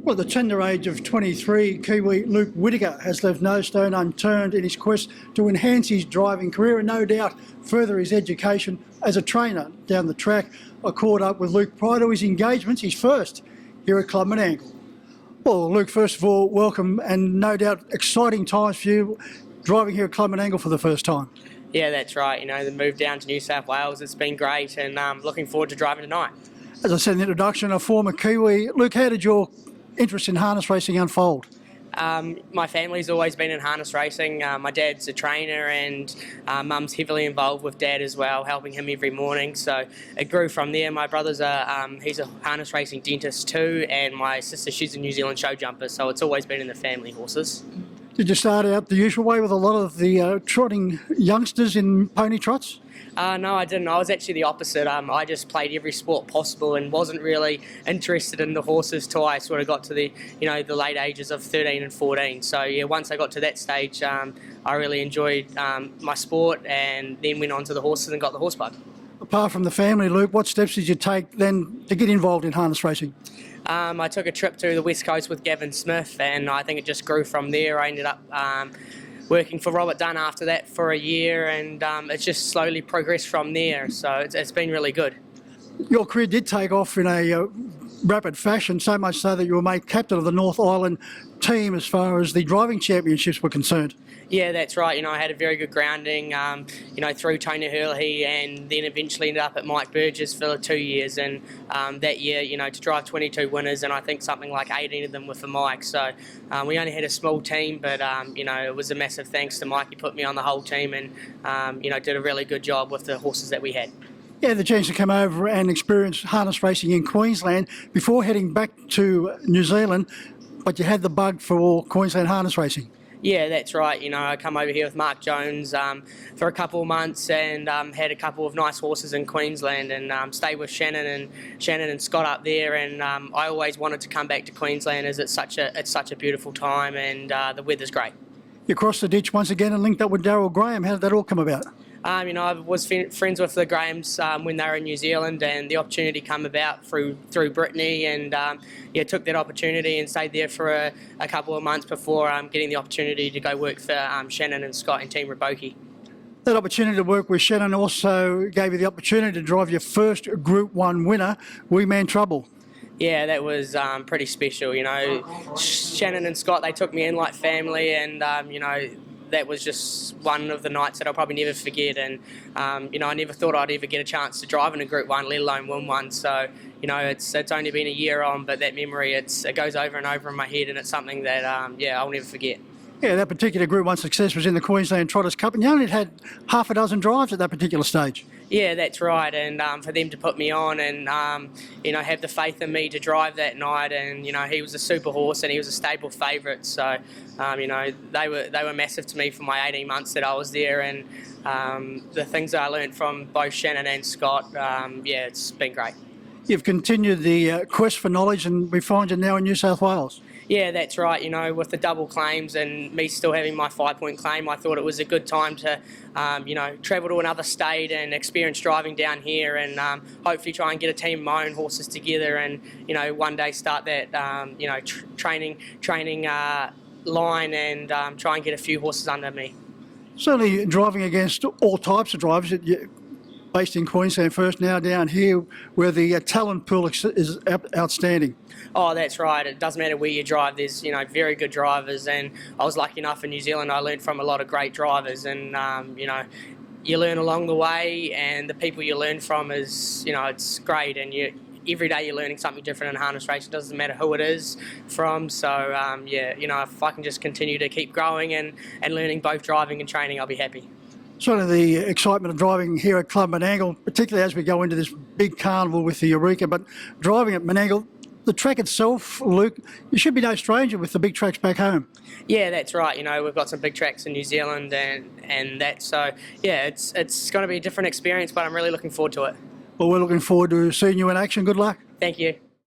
Well, at the tender age of 23, Kiwi Luke Whittaker has left no stone unturned in his quest to enhance his driving career and no doubt further his education as a trainer down the track. I caught up with Luke prior to his engagements, his first here at Club Menangle. Well, Luke, first of all, welcome, and no doubt exciting times for you driving here at Club Menangle for the first time. Yeah, that's right. You know, the move down to New South Wales, it's been great, and looking forward to driving tonight. As I said in the introduction, a former Kiwi. Luke, how did your interest in harness racing unfold? My family's always been in harness racing. My dad's a trainer, and mum's heavily involved with dad as well, helping him every morning. So it grew from there. My brother's he's a harness racing dentist too, and my sister, she's a New Zealand show jumper. So it's always been in the family, horses. Did you start out the usual way with a lot of the trotting youngsters in pony trots? No, I didn't. I was actually the opposite. I just played every sport possible and wasn't really interested in the horses till I sort of got to the late ages of 13 and 14. So yeah, once I got to that stage, I really enjoyed my sport, and then went on to the horses and got the horse bug. Apart from the family, Luke, what steps did you take then to get involved in harness racing? I took a trip to the West Coast with Gavin Smith, and I think it just grew from there. I ended up working for Robert Dunn after that for a year, and it's just slowly progressed from there. So it's been really good. Your career did take off in a rapid fashion, so much so that you were made captain of the North Island team as far as the driving championships were concerned. Yeah, that's right. I had a very good grounding, through Tony Hurley, and then eventually ended up at Mike Burgess for 2 years. And that year, to drive 22 winners, and I think something like 18 of them were for Mike. So we only had a small team, but, it was a massive thanks to Mike. He put me on the whole team and, did a really good job with the horses that we had. You had the chance to come over and experience harness racing in Queensland before heading back to New Zealand, but you had the bug for Queensland harness racing. Yeah, that's right. I come over here with Mark Jones for a couple of months, and had a couple of nice horses in Queensland, and stayed with Shannon and Scott up there. And I always wanted to come back to Queensland, as it's such a beautiful time, and the weather's great. You crossed the ditch once again and linked up with Darryl Graham. How did that all come about? I was friends with the Grahams when they were in New Zealand, and the opportunity came about through Brittany, and took that opportunity and stayed there for a couple of months before getting the opportunity to go work for Shannon and Scott and Team Raboki. That opportunity to work with Shannon also gave you the opportunity to drive your first Group 1 winner, Wee Man Trouble. Yeah, that was pretty special. Shannon and Scott, they took me in like family, and that was just one of the nights that I'll probably never forget. And I never thought I'd ever get a chance to drive in a Group 1, let alone win one. So it's only been a year on, but that memory, it goes over and over in my head, and it's something that I'll never forget. Yeah, that particular Group 1 success was in the Queensland Trotters Cup, and you only had half a dozen drives at that particular stage. Yeah, that's right, and for them to put me on and have the faith in me to drive that night, and he was a super horse and he was a stable favourite, so they were massive to me for my 18 months that I was there, and the things that I learned from both Shannon and Scott, it's been great. You've continued the quest for knowledge, and we find you now in New South Wales. Yeah, that's right. With the double claims and me still having my 5-point claim, I thought it was a good time to, travel to another state and experience driving down here, and hopefully try and get a team of my own horses together, and one day start that training line, and try and get a few horses under me. Certainly driving against all types of drivers. Based in Queensland first, now down here, where the talent pool is outstanding. Oh, that's right. It doesn't matter where you drive. There's very good drivers, and I was lucky enough in New Zealand. I learned from a lot of great drivers, and you learn along the way, and the people you learn from is it's great, and every day you're learning something different in harness racing. It doesn't matter who it is from. So if I can just continue to keep growing and learning both driving and training, I'll be happy. Sort of the excitement of driving here at Club Menangle, particularly as we go into this big carnival with the Eureka, but driving at Menangle, the track itself, Luke, you should be no stranger with the big tracks back home. Yeah, that's right. We've got some big tracks in New Zealand and that, so yeah, it's going to be a different experience, but I'm really looking forward to it. Well, we're looking forward to seeing you in action. Good luck. Thank you.